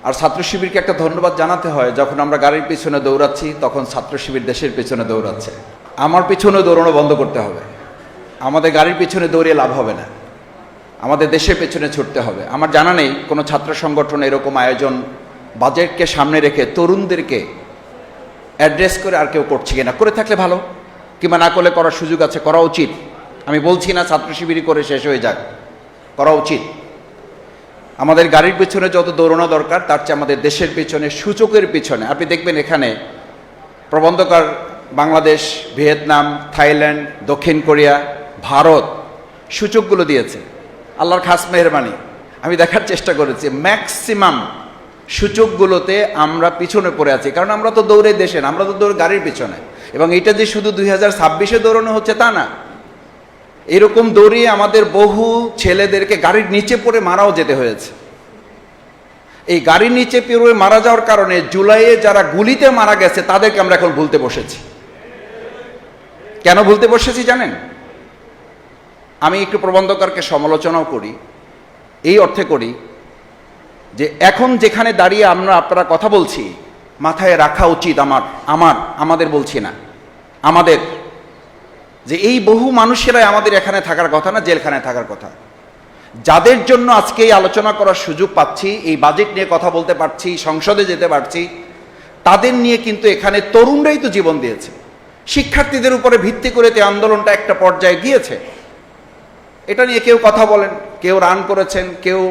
আর ছাত্র শিবিরকে একটা ধন্যবাদ জানাতে হয়, যখন আমরা গাড়ির পিছনে দৌড়াচ্ছি তখন ছাত্র শিবির দেশের পিছনে দৌড়াচ্ছে। আমার পিছনে দৌড়ানো বন্ধ করতে হবে। আমাদের গাড়ির পিছনে দৌড়িয়ে লাভ হবে না, আমাদের দেশের পেছনে ছুটতে হবে। আমার জানা নেই কোনো ছাত্র সংগঠন এরকম আয়োজন বাজেটকে সামনে রেখে তরুণদেরকে অ্যাড্রেস করে আর কেউ করছে কিনা। করে থাকলে ভালো, কিংবা না করলে করার সুযোগ আছে, করা উচিত। আমি বলছি না ছাত্র শিবিরই করে শেষ হয়ে যাক, করা উচিত। আমাদের গাড়ির পিছনে যত দৌড়ানো দরকার তার চেয়ে আমাদের দেশের পিছনে, সূচকের পিছনে। আপনি দেখবেন এখানে প্রবন্ধকার বাংলাদেশ, ভিয়েতনাম, থাইল্যান্ড, দক্ষিণ কোরিয়া, ভারত সূচকগুলো দিয়েছে। আল্লাহর খাস মেহরবানি, আমি দেখার চেষ্টা করেছি ম্যাক্সিমাম সূচকগুলোতে আমরা পিছনে পড়ে আছি। কারণ আমরা তো দৌড়ে দেশে না, আমরা তো দৌড় গাড়ির পিছনে। এবং এটা যে শুধু 2026-এ দৌড়ানো হচ্ছে তা না, এরকম দৌড়িয়ে আমাদের বহু ছেলেদেরকে গাড়ির নিচে পড়ে মারাও যেতে হয়েছে। এই গাড়ির নিচে পড়ে মারা যাওয়ার কারণে জুলাইয়ে যারা গুলিতে মারা গেছে তাদেরকে আমরা এখন ভুলতে বসেছি। কেন ভুলতে বসেছি জানেন? আমি একটু প্রবন্ধকারকে সমালোচনাও করি, এই অর্থে করি যে এখন যেখানে দাঁড়িয়ে আপনারা কথা বলছি, মাথায় রাখা উচিত আমাদের বলছি না, আমাদের, যে এই বহু মানুষেরাই আমাদের এখানে থাকার কথা না, জেলখানায় থাকার কথা। যাদের জন্য আজকে এই আলোচনা করার সুযোগ পাচ্ছি, এই বাজেট নিয়ে কথা বলতে পারছি, সংসদে যেতে পারছি, তাদের নিয়ে কিন্তু এখানে তরুণরাই তো জীবন দিয়েছে। শিক্ষার্থীদের উপরে ভিত্তি করে এই আন্দোলনটা একটা পর্যায়ে গিয়েছে। এটা নিয়ে কেউ কথা বলেন, কেউ রান করেছেন, কেউ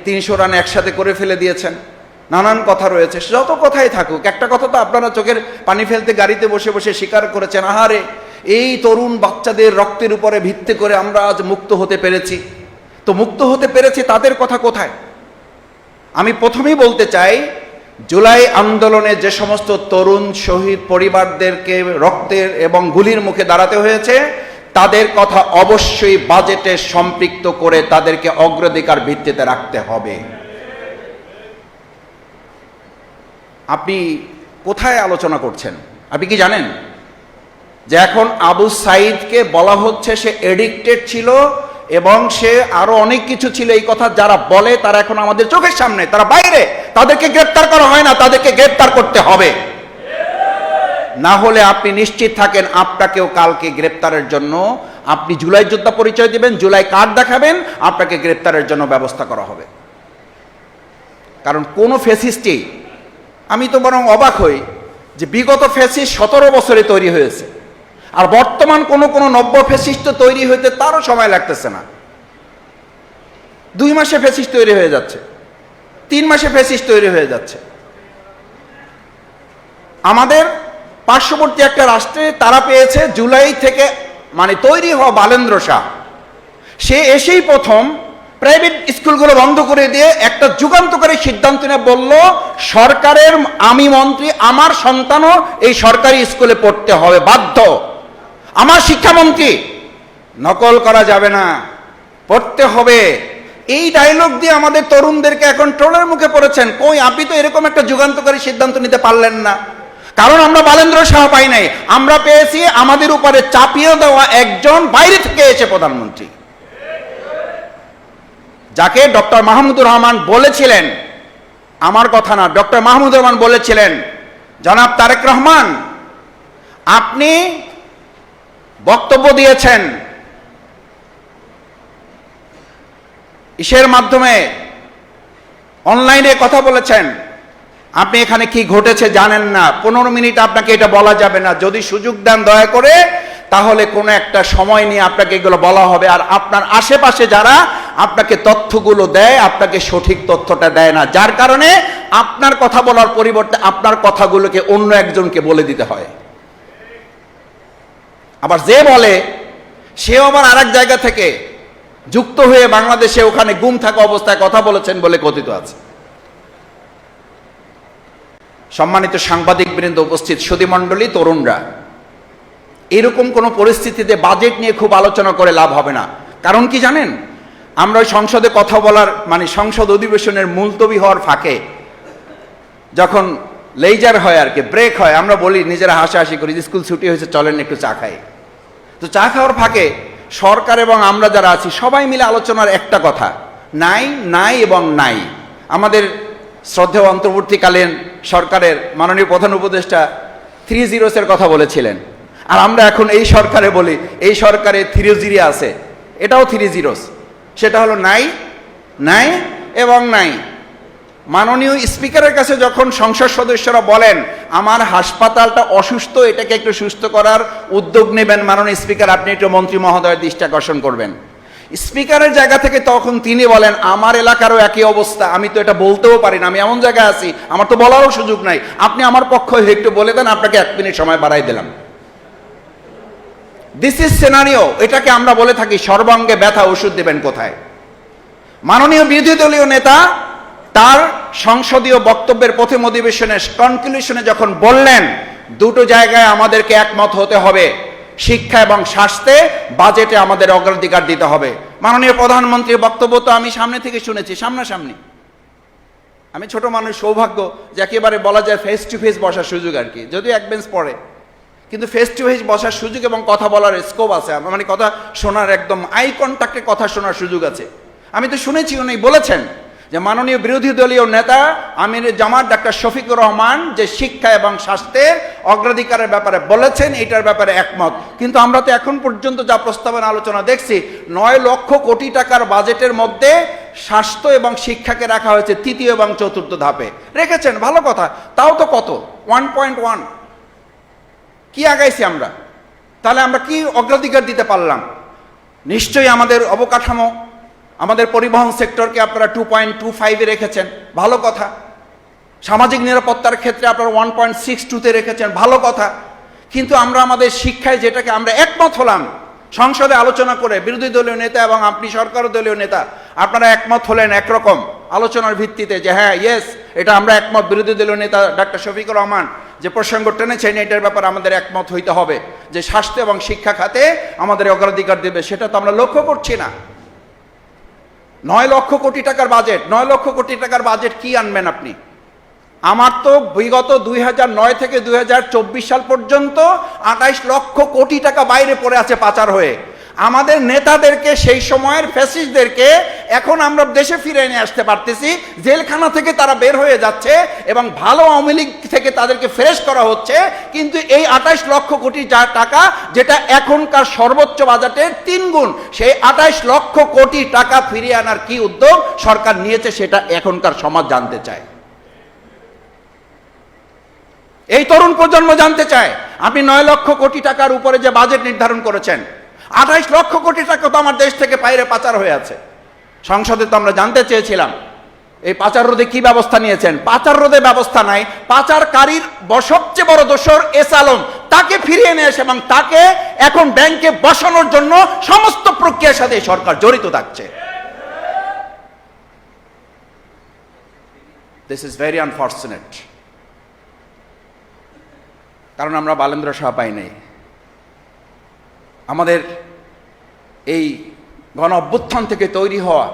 300 রান একসাথে করে ফেলে দিয়েছেন, নানান কথা রয়েছে। যত কথাই থাকুক, একটা কথা তো আপনারা চোখের পানি ফেলতে গাড়িতে বসে বসে স্বীকার করেছেন, আহারে এই তরুণ বাচ্চাদের রক্তের উপরে ভিত্তি করে আমরা আজ মুক্ত হতে পেরেছি। তো মুক্ত হতে পেরেছি, তাদের কথা কোথায়? আমি প্রথমেই বলতে চাই, জুলাই আন্দোলনে যে সমস্ত তরুণ শহীদ পরিবারদেরকে রক্তের এবং গুলির মুখে দাঁড়াতে হয়েছে, তাদের কথা অবশ্যই বাজেটে সম্পৃক্ত করে তাদেরকে অগ্রাধিকার ভিত্তিতে রাখতে হবে। আপনি কোথায় আলোচনা করছেন? আপনি কি জানেন যে এখন আবু সাইদকে বলা হচ্ছে সে এডিক্টেড ছিল এবং সে আরো অনেক কিছু ছিল। এই কথা যারা বলে তারা এখন আমাদের চোখের সামনে, তারা বাইরে, তাদেরকে গ্রেফতার করা হয় না, তাদেরকে গ্রেফতার করতে হবে। না হলে আপনি নিশ্চিত থাকেন আপনাকেও কালকে গ্রেফতারের জন্য, আপনি জুলাই যোদ্ধা পরিচয় দিবেন, জুলাই কার্ড দেখাবেন, আপনাকে গ্রেফতারের জন্য ব্যবস্থা করা হবে। কারণ কোন ফ্যাসিস্টই, আমি তো বরং অবাক হই যে বিগত ফ্যাসিস্ট 17 বছরে তৈরি হয়েছে, আর বর্তমান কোন নব্য ফ্যাসিস্ট তৈরি হইতে তারও সময় লাগতেছে না। 2 মাসে ফ্যাসিস্ট তৈরি হয়ে যাচ্ছে, 3 মাসে ফ্যাসিস্ট তৈরি হয়ে যাচ্ছে। আমাদের পার্শ্ববর্তী একটা রাষ্ট্রে তারা পেয়েছে জুলাই থেকে তৈরি হওয়া বালেন্দ্র শাহ, সে এসেই প্রথম প্রাইভেট স্কুলগুলো বন্ধ করে দিয়ে একটা যুগান্তকারী সিদ্ধান্ত নিয়ে বলল, সরকারের, আমি মন্ত্রী, আমার সন্তানও এই সরকারি স্কুলে পড়তে হবে, বাধ্য। আমার শিক্ষামন্ত্রী, নকল করা যাবে না, পড়তে হবে। এই ডায়লগ দিয়ে আমাদের তরুণদেরকে এখন ট্রোলের মুখে পড়েছেন। কই, আপনি তো এরকম একটা যুগান্তকারী সিদ্ধান্ত নিতে পারলেন না। কারণ আমরা বালেন্দ্র শাহ পাই নাই, আমরা পেয়েছি আমাদের উপরে চাপিয়ে দেওয়া একজন বাইরে থেকে এসে প্রধানমন্ত্রী, যাকে ডক্টর মাহমুদুর রহমান বলেছিলেন, আমার কথা না, ডক্টর মাহমুদুর রহমান বলেছিলেন, জনাব তারেক রহমান আপনি বক্তব্য দিয়েছেন ইসের মাধ্যমে, অনলাইনে কথা বলেছেন, আপনি এখানে কি ঘটেছে জানেন না, 15 মিনিট আপনাকে এটা বলা যাবে না। যদি সুযোগ দেন দয়া করে, তাহলে কোনো একটা সময় নিয়ে আপনাকে এগুলো বলা হবে। আর আপনার আশেপাশে যারা আপনাকে তথ্যগুলো দেয়, আপনাকে সঠিক তথ্যটা দেয় না, যার কারণে আপনার কথা বলার পরিবর্তে আপনার কথাগুলোকে অন্য একজনকে বলে দিতে হয়। আবার যে বলে সেও আবার আরেক জায়গা থেকে যুক্ত হয়ে বাংলাদেশে ওখানে গুম থাকা অবস্থায় কথা বলেছেন বলে কথিত আছে। সম্মানিত সাংবাদিক বৃন্দ, উপস্থিত সুধীমণ্ডলী, তরুণরা, এরকম কোন পরিস্থিতিতে বাজেট নিয়ে খুব আলোচনা করে লাভ হবে না। কারণ কি জানেন, আমরা ওই সংসদে কথা বলার সংসদ অধিবেশনের মুলতবি হওয়ার ফাঁকে যখন লেজার হয় আর কি, ব্রেক হয়, আমরা বলি, নিজেরা হাসাহাসি করি, স্কুল ছুটি হয়েছে, চলেন একটু চা খাই। তো চা খাওয়ার ফাঁকে সরকার এবং আমরা যারা আছি সবাই মিলে আলোচনার একটা কথা, নাই নাই এবং নাই। আমাদের শ্রদ্ধেয় অন্তর্বর্তীকালীন সরকারের মাননীয় প্রধান উপদেষ্টা 3 zeros কথা বলেছিলেন, আর আমরা এখন এই সরকারে বলি এই সরকারে 3 0 আছে, এটাও 3 zeros। সেটা হলো নাই, নাই এবং নাই। মাননীয় স্পিকারের কাছে যখন সংসদ সদস্যরা বলেন আমার হাসপাতালটা অসুস্থ, এটাকে একটু সুস্থ করার উদ্যোগ নেবেন মাননীয় স্পিকার, আপনি একটু মন্ত্রী মহোদয়ের দৃষ্টি আকর্ষণ করবেন। স্পিকারের জায়গা থেকে তখন তিনি বলেন আমার এলাকারও একই অবস্থা, আমি তো এটা বলতেও পারি না, আমি এমন জায়গায় আছি আমার তো বলারও সুযোগ নাই, আপনি আমার পক্ষে একটু বলে দেন, আপনাকে 1 মিনিট সময় বাড়াই দিলাম। This is scenario. এটাকে আমরা বলে থাকি সর্বাঙ্গে ব্যথা, ওষুধ দেবেন কোথায়। মাননীয় বিরোধী দলীয় নেতা তার সংসদীয় বক্তব্যের প্রথম অধিবেশনে কনক্লুশনে যখন বললেন দুটো জায়গায় আমাদেরকে একমত হতে হবে, শিক্ষা এবং স্বাস্থ্যে বাজেটে আমাদের অগ্রাধিকার দিতে হবে। মাননীয় প্রধানমন্ত্রীর বক্তব্য তো আমি সামনে থেকে শুনেছি, সামনাসামনি। আমি ছোট মানুষ, সৌভাগ্য যে একেবারে বলা যায় ফেস টু ফেস বসার সুযোগ আর কি, যদিও এক বেঞ্চ পড়ে, কিন্তু ফেস টু ফেস বসার সুযোগ এবং কথা বলার স্কোপ আছে, মানে কথা শোনার একদম আই কন্ট্যাক্টে কথা শোনার সুযোগ আছে। আমি তো শুনেছি উনি বলেছেন যে মাননীয় বিরোধী দলীয় নেতা আমির জামাত ডাক্তার শফিকুর রহমান যে শিক্ষা এবং স্বাস্থ্যের অগ্রাধিকারের ব্যাপারে বলেছেন, এটার ব্যাপারে একমত। কিন্তু আমরা তো এখন পর্যন্ত যা প্রস্তাবনা আলোচনা দেখছি 9 লক্ষ কোটি টাকার বাজেটের মধ্যে স্বাস্থ্য এবং শিক্ষাকে রাখা হয়েছে 3য় এবং 4র্থ ধাপে রেখেছেন, ভালো কথা। তাও তো কত 1.1 কি আগাইছি আমরা, তাহলে আমরা কি অগ্রাধিকার দিতে পারলাম? নিশ্চয়ই আমাদের অবকাঠামো, আমাদের পরিবহন সেক্টরকে আপনারা 2.25-এ রেখেছেন, ভালো কথা। সামাজিক নিরাপত্তার ক্ষেত্রে আপনারা 1.62-তে রেখেছেন, ভালো কথা। কিন্তু আমরা আমাদের শিক্ষায় যেটাকে আমরা একমত হলাম সংসদে আলোচনা করে, বিরোধী দলীয় নেতা এবং আপনি সরকার দলীয় নেতা আপনারা একমত হলেন একরকম আলোচনার ভিত্তিতে যে হ্যাঁ ইয়েস এটা আমরা একমত, বিরোধী দলীয় নেতা ডাক্তার শফিকুর রহমান যে প্রসঙ্গ টেনেছেন এটার ব্যাপারে আমাদের একমত হইতে হবে যে স্বাস্থ্য এবং শিক্ষা খাতে আমাদের অগ্রাধিকার দেবে, সেটা তো আমরা লক্ষ্য করছি না। 9 লক্ষ কোটি টাকার বাজেট, 9 লক্ষ কোটি টাকার বাজেট কি আনবেন আপনি? আমার তো বিগত 2009 থেকে 2024 সাল পর্যন্ত 28 লক্ষ কোটি টাকা বাইরে পড়ে আছে পাচার হয়ে। আমাদের নেতাদেরকে, সেই সময়ের ফ্যাসিস্টদেরকে এখন আমরা দেশে ফিরে নিয়ে আসতে পারতেছি, জেলখানা থেকে তারা বের হয়ে যাচ্ছে এবং ভালো আওয়ামী লীগ থেকে তাদেরকে ফ্রেশ করা হচ্ছে। কিন্তু এই 28 লক্ষ কোটি টাকা যেটা এখনকার সর্বোচ্চ বাজেটের 3 গুণ, সেই 28 লক্ষ কোটি টাকা ফিরিয়ে আনার কি উদ্যোগ সরকার নিয়েছে সেটা এখনকার সমাজ জানতে চায়, এই তরুণ প্রজন্ম জানতে চায়। আপনি 9 লক্ষ কোটি টাকার উপরে যে বাজেট নির্ধারণ করেছেন, 28 লক্ষ কোটি টাকা তো আমার দেশ থেকে বাইরে পাচার হয়ে আছে। সংসদে তো আমরা জানতে চেয়েছিলাম এই পাচার রোধে কি ব্যবস্থা নিয়েছেন। পাচার রোধে ব্যবস্থা নাই, পাচারকারীর সবচেয়ে বড় দোষর এস আলম, তাকে ফিরিয়ে নিয়ে এসে এবং তাকে এখন ব্যাংকে বসানোর জন্য সমস্ত প্রক্রিয়ার সাথে সরকার জড়িত থাকছে। This is very unfortunate. কারণ আমরা বালেন্দ্র শাহ পাই নাই, আমাদের এই গণ অভ্যুত্থান থেকে তৈরি হওয়া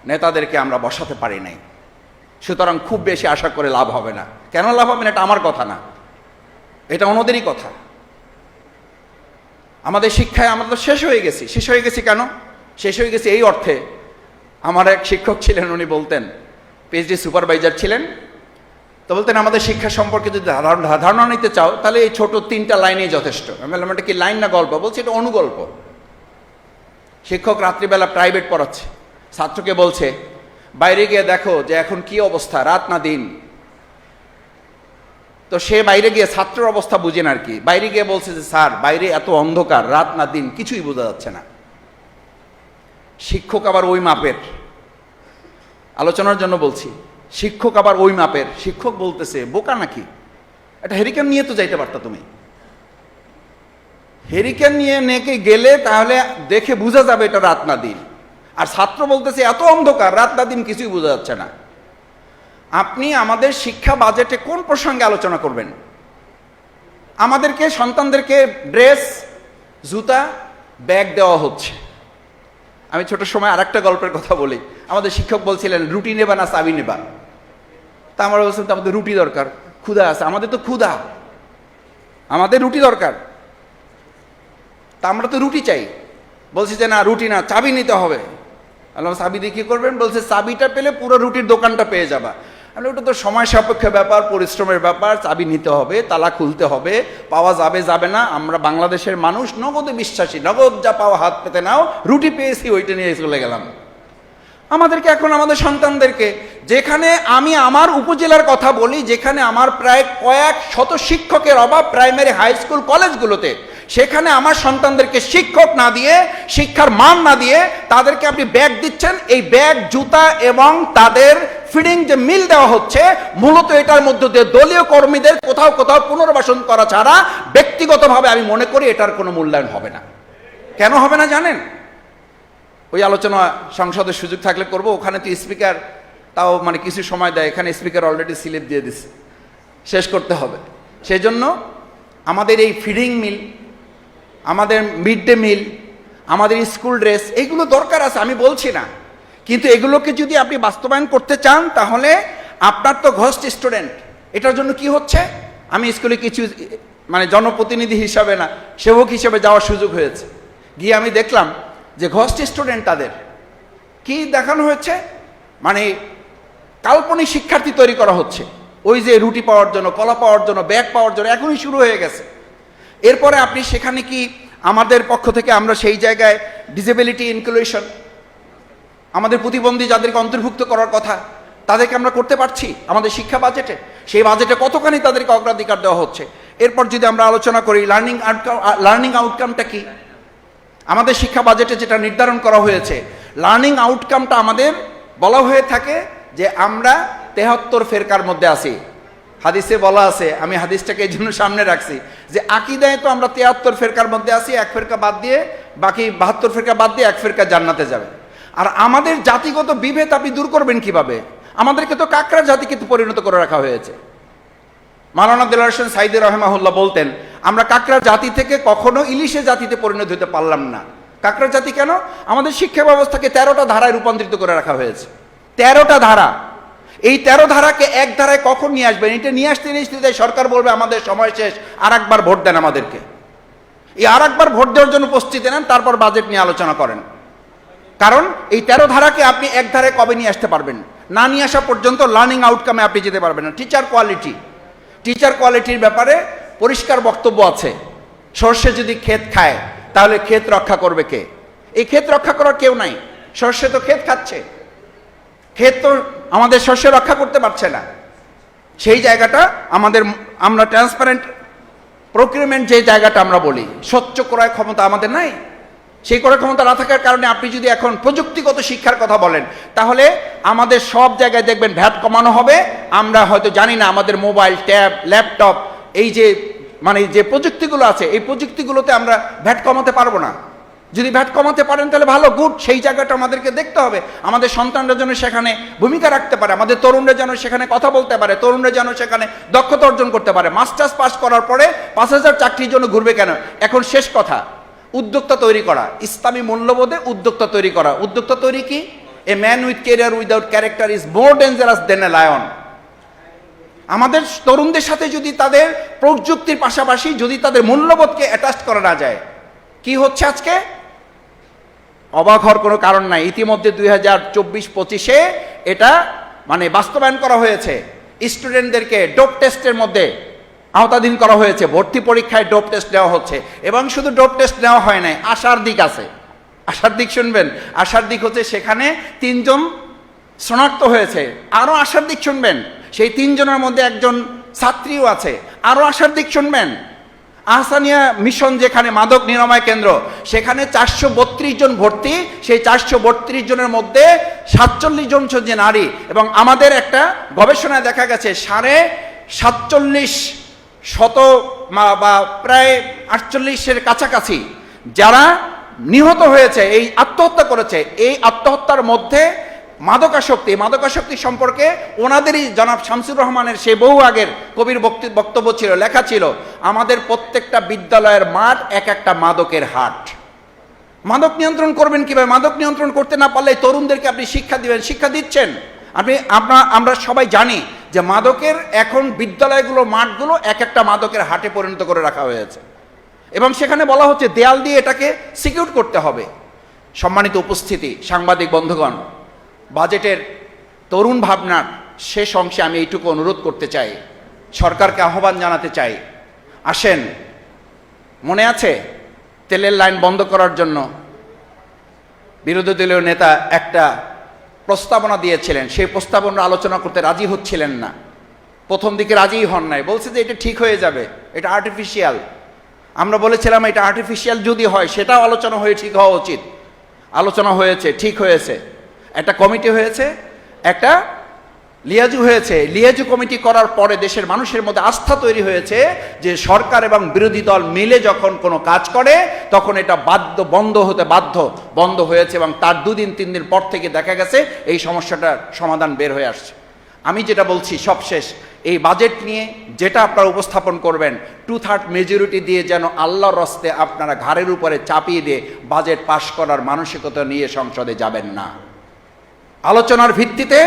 নেতাদেরকে আমরা বসাতে পারি নাই। সুতরাং খুব বেশি আশা করে লাভ হবে না। কেন লাভ হবে না এটা আমার কথা না, এটা ওনাদেরই কথা। আমাদের শিক্ষায় আমরা তো শেষ হয়ে গেছি। শেষ হয়ে গেছি কেন? শেষ হয়ে গেছি এই অর্থে, আমার এক শিক্ষক ছিলেন, উনি বলতেন, পিএইচডি সুপারভাইজার ছিলেন, তো বলতেন আমাদের শিক্ষা সম্পর্কে যদি ধারণা নিতে চাও তাহলে এই ছোট 3টা লাইনেই যথেষ্ট। আমি বললাম এটা কি লাইন না গল্প? বলছি এটা অনুগল্প। শিক্ষক রাত্রিবেলা প্রাইভেট পড়াচ্ছে, ছাত্রকে বলছে বাইরে গিয়ে দেখো যে এখন কি অবস্থা, রাত না দিন। তো সে বাইরে গিয়ে ছাত্রের অবস্থা বুঝেন আর কি, বাইরে গিয়ে বলছে যে স্যার বাইরে এত অন্ধকার, রাত না দিন কিছুই বোঝা যাচ্ছে না। শিক্ষক আবার ওই মাপের, আলোচনার জন্য বলছি, শিক্ষক আবার ওই মাপের। শিক্ষক বলতেছে বোকা নাকি, একটা হেরিকেন নিয়ে তো যাইতে পারতা তুমি, হেরিকেন নিয়ে নেকে গেলে তাহলে দেখে বোঝা যাবে এটা রাত না দিন। আর ছাত্র বলতেছে এত অন্ধকার, রাত না দিন কিছুই বোঝা যাচ্ছে না। আপনি আমাদের শিক্ষা বাজেটে কোন প্রসঙ্গে আলোচনা করবেন? আমাদেরকে সন্তানদেরকে ড্রেস, জুতা, ব্যাগ দেওয়া হচ্ছে। আমি ছোট সময় আরেকটা গল্পের কথা বলি। আমাদের শিক্ষক বলছিলেন রুটি নেবা না চাবি নেবা? তা আমরা বলছিলাম তো আমাদের রুটি দরকার, ক্ষুধা আছে, আমাদের তো ক্ষুধা, আমাদের রুটি দরকার, তা আমরা তো রুটি চাই। বলছি যে না রুটি না, চাবি নিতে হবে। আল্লাহ চাবি দিয়ে কি করবেন? বলছে চাবিটা পেলে পুরো রুটির দোকানটা পেয়ে যাবা। আমি ওটা তো সময় সাপেক্ষ ব্যাপার, পরিশ্রমের ব্যাপার, চাবি নিতে হবে, তালা খুলতে হবে, পাওয়া যাবে যাবে না। আমরা বাংলাদেশের মানুষ নগদে বিশ্বাসী, নগদ যা পাওয়া হাত পেতে নাও, রুটি পেয়েছি ওইটা নিয়ে চলে গেলাম। আমাদেরকে এখন আমাদের সন্তানদেরকে, যেখানে আমি আমার উপজেলার কথা বলি, যেখানে আমার প্রায় কয়েক শত শিক্ষকের অভাব প্রাইমারি, হাই স্কুল, কলেজগুলোতে, সেখানে আমার সন্তানদেরকে শিক্ষক না দিয়ে, শিক্ষার মান না দিয়ে তাদেরকে আপনি ব্যাগ দিচ্ছেন। এই ব্যাগ, জুতা এবং তাদের ফিডিং যে মিল দেওয়া হচ্ছে, মূলত এটার মধ্য দিয়ে দলীয় কর্মীদের কোথাও কোথাও পুনর্বাসন করা ছাড়া ব্যক্তিগতভাবে আমি মনে করি এটার কোনো মূল্যায়ন হবে না। কেন হবে না জানেন? ওই আলোচনা সংসদের সুযোগ থাকলে করব। ওখানে তো স্পিকার তাও মানে কিছু সময় দেয়, এখানে স্পিকার অলরেডি স্লিপ দিয়ে দিচ্ছে, শেষ করতে হবে। সেই জন্য আমাদের এই ফিডিং মিল, আমাদের মিড ডে মিল, আমাদের স্কুল ড্রেস, এগুলো দরকার আছে, আমি বলছি না। কিন্তু এগুলোকে যদি আপনি বাস্তবায়ন করতে চান, তাহলে আপনার তো ঘোস্ট স্টুডেন্ট। এটার জন্য কি হচ্ছে, আমি স্কুলে কিছু মানে জনপ্রতিনিধি হিসাবে না, সেবক হিসেবে যাওয়ার সুযোগ হয়েছে। গিয়ে আমি দেখলাম যে ঘোস্ট স্টুডেন্ট, তাদের কি দেখানো হচ্ছে, মানে কাল্পনিক শিক্ষার্থী তৈরি করা হচ্ছে। ওই যে রুটি পাওয়ার জন্য, কলা পাওয়ার জন্য, ব্যাগ পাওয়ার জন্য এখনই শুরু হয়ে গেছে। এরপরে আপনি সেখানে কি আমাদের পক্ষ থেকে আমরা সেই জায়গায় ডিসেবিলিটি ইনক্লুশন, আমাদের প্রতিবন্ধী যাদেরকে অন্তর্ভুক্ত করার কথা, তাদেরকে আমরা করতে পারছি আমাদের শিক্ষা বাজেটে? সেই বাজেটে কতখানি তাদেরকে অগ্রাধিকার দেওয়া হচ্ছে? এরপর যদি আমরা আলোচনা করি লার্নিং আউটকামটা কি, আমাদের শিক্ষা বাজেটে যেটা নির্ধারণ করা হয়েছে, লার্নিং আউটকামটা আমাদের বলা হয়ে থাকে যে আমরা 73 ফেরকার মধ্যে আছি। হাদিসে বলা আছে, আমি হাদিসটাকে এই জন্য সামনে রাখছি, যে আকীদায় তো আমরা 73 ফেরকার মধ্যে আছি, এক ফেরকা বাদ দিয়ে, বাকি 72 ফেরকা বাদ দিয়ে এক ফেরকা জান্নাতে যাবে। আর আমাদের জাতিগত বিভেদ আপনি দূর করবেন কিভাবে? আমাদেরকে তো কাকড়া জাতিকে পরিণত করে রাখা হয়েছে। মাওলানা দেলোয়ার হোসেন সাঈদী রাহিমাহুল্লাহ বলতেন, আমরা কাকড়া জাতি থেকে কখনো ইলিশে জাতিতে পরিণত হতে পারলাম না। কাকড়া জাতি কেন? আমাদের শিক্ষা ব্যবস্থাকে 13টা ধারায় রূপান্তরিত করে রাখা হয়েছে। 13টা ধারা, এই 13 ধারাকে এক ধারায় কখন নিয়ে আসবেন? এটা নিয়ে আসতে সরকার বলবে আমাদের সময় শেষ, আর একবার ভোট দেন আমাদেরকে। এই আর একবার ভোট দেওয়ার জন্য প্রস্তুতি নেন, তারপর বাজেট নিয়ে আলোচনা করেন। কারণ এই 13 ধারাকে আপনি এক ধারায় কবে নিয়ে আসতে পারবেন? না নিয়ে আসা পর্যন্ত লার্নিং আউটকামে আপনি যেতে পারবেন না। টিচার কোয়ালিটির ব্যাপারে পরিষ্কার বক্তব্য আছে। সর্ষে যদি ক্ষেত খায়, তাহলে ক্ষেত রক্ষা করবে কে? এই ক্ষেত রক্ষা করার কেউ নাই। সর্ষে তো ক্ষেত খাচ্ছে, ক্ষেত তো আমাদের শস্য রক্ষা করতে পারছে না। সেই জায়গাটা আমরা ট্রান্সপারেন্ট প্রকিউরমেন্ট যে জায়গাটা আমরা বলি, স্বচ্ছ ক্রয় ক্ষমতা আমাদের নাই। সেই ক্রয় ক্ষমতা না থাকার কারণে আপনি যদি এখন প্রযুক্তিগত শিক্ষার কথা বলেন, তাহলে আমাদের সব জায়গায় দেখবেন ভ্যাট কমানো হবে। আমরা হয়তো জানি না, আমাদের মোবাইল, ট্যাব, ল্যাপটপ, এই যে মানে যে প্রযুক্তিগুলো আছে, এই প্রযুক্তিগুলোতে আমরা ভ্যাট কমাতে পারবো না। যদি ভ্যাট কমাতে পারেন তাহলে ভালো, গুড। সেই জায়গাটা আমাদেরকে দেখতে হবে। আমাদের সন্তানরা যেন সেখানে ভূমিকা রাখতে পারে, আমাদের তরুণরা যেন সেখানে কথা বলতে পারে, তরুণরা যেন সেখানে দক্ষতা অর্জন করতে পারে। মাস্টার্স পাস করার পরে 5000 চাকরির জন্য ঘুরবে কেন? এখন শেষ কথা, উদ্যোক্তা তৈরি করা, ইসলামী মূল্যবোধে উদ্যোক্তা তৈরি করা। উদ্যোক্তা তৈরি কি? A man with career without character is more dangerous then a lion. আমাদের তরুণদের সাথে যদি তাদের প্রযুক্তির পাশাপাশি যদি তাদের মূল্যবোধকে অ্যাটাচ করা না যায়, কি হচ্ছে আজকে? অবাক হওয়ার কোনো কারণ নাই। ইতিমধ্যে 2024-25-এ এটা মানে বাস্তবায়ন করা হয়েছে। স্টুডেন্টদেরকে ডোপ টেস্টের মধ্যে আওতাধীন করা হয়েছে। ভর্তি পরীক্ষায় ডোপ টেস্ট নেওয়া হচ্ছে, এবং শুধু ডোপ টেস্ট নেওয়া হয় নাই, আশার দিক আছে। আশার দিক শুনবেন, আশার দিক হচ্ছে সেখানে 3 জন শনাক্ত হয়েছে। আরও আশার দিক শুনবেন, সেই 3 জনের মধ্যে একজন ছাত্রীও আছে। আরও আশার দিক শুনবেন, আহসানিয়া মিশন যেখানে মাদক নিরাময় কেন্দ্র, সেখানে 432 জন ভর্তি। সেই 432 জনের মধ্যে 47 জন যে নারী। এবং আমাদের একটা গবেষণায় দেখা গেছে 47.5% বা প্রায় 48-এর কাছাকাছি যারা নিহত হয়েছে, এই আত্মহত্যা করেছে, এই আত্মহত্যার মধ্যে মাদকাসক্তি সম্পর্কে ওনাদেরই জনাব শামসুর রহমানের সেই বহু আগের কবির বক্তব্য ছিল, লেখা ছিল, আমাদের প্রত্যেকটা বিদ্যালয়ের মাঠ এক একটা মাদকের হাট। মাদক নিয়ন্ত্রণ করবেন কিভাবে? মাদক নিয়ন্ত্রণ করতে না পারলে তরুণদেরকে আপনি শিক্ষা দিবেন, শিক্ষা দিচ্ছেন আমরা সবাই জানি যে মাদকের এখন বিদ্যালয়গুলো, মাঠগুলো এক একটা মাদকের হাটে পরিণত করে রাখা হয়েছে, এবং সেখানে বলা হচ্ছে দেয়াল দিয়ে এটাকে সিকিউর করতে হবে। সম্মানিত উপস্থিতি, সাংবাদিক বন্ধুগণ, বাজেটের তরুণ ভাবনার শেষ অংশে আমি এইটুকু অনুরোধ করতে চাই, সরকারকে আহ্বান জানাতে চাই, আসেন, মনে আছে তেলের লাইন বন্ধ করার জন্য বিরোধী দলীয় নেতা একটা প্রস্তাবনা দিয়েছিলেন, সেই প্রস্তাবনা আলোচনা করতে রাজি হচ্ছিলেন না, প্রথম দিকে রাজিই হন নাই, বলছে যে এটা ঠিক হয়ে যাবে, এটা আর্টিফিশিয়াল। আমরা বলেছিলাম এটা আর্টিফিশিয়াল যদি হয় সেটাও আলোচনা হয়ে ঠিক হওয়া উচিত। আলোচনা হয়েছে, ঠিক হয়েছে, একটা কমিটি হয়েছে, একটা লিয়াজু হয়েছে। লিয়াজু কমিটি করার পরে দেশের মানুষের মধ্যে আস্থা তৈরি হয়েছে যে সরকার এবং বিরোধী দল মিলে যখন কোনো কাজ করে তখন এটা বন্ধ হয়েছে, এবং তার 2 দিন 3 দিন পর থেকে দেখা গেছে এই সমস্যাটার সমাধান বের হয়ে আসছে। আমি যেটা বলছি সবশেষ, এই বাজেট নিয়ে যেটা আপনারা উপস্থাপন করবেন 2/3 মেজরিটি দিয়ে যেন আল্লাহর রস্তে আপনারা ঘাড়ের উপরে চাপিয়ে দিয়ে বাজেট পাশ করার মানসিকতা নিয়ে সংসদে যাবেন না। আলোচনার ভিত্তিতে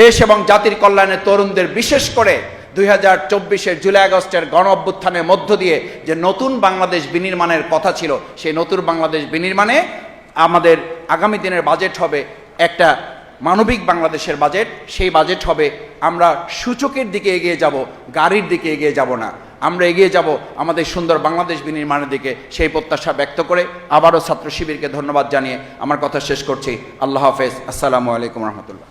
দেশ এবং জাতির কল্যাণে তরুণদের, বিশেষ করে 2024-এর জুলাই আগস্টের গণ অভ্যুত্থানের মধ্য দিয়ে যে নতুন বাংলাদেশ বিনির্মাণের কথা ছিল, সেই নতুন বাংলাদেশ বিনির্মাণে আমাদের আগামী দিনের বাজেট হবে একটা মানবিক বাংলাদেশের বাজেট। সেই বাজেট হবে আমরা সূচকের দিকে এগিয়ে যাব, গাড়ির দিকে এগিয়ে যাব না, আমরা এগিয়ে যাব আমাদের সুন্দর বাংলাদেশ বিনির্মাণের দিকে। সেই প্রত্যাশা ব্যক্ত করে আবারও ছাত্র শিবিরকে ধন্যবাদ জানিয়ে আমার কথা শেষ করছি। আল্লাহ হাফেজ। আসসালামু আলাইকুম রহমতুল্লাহ।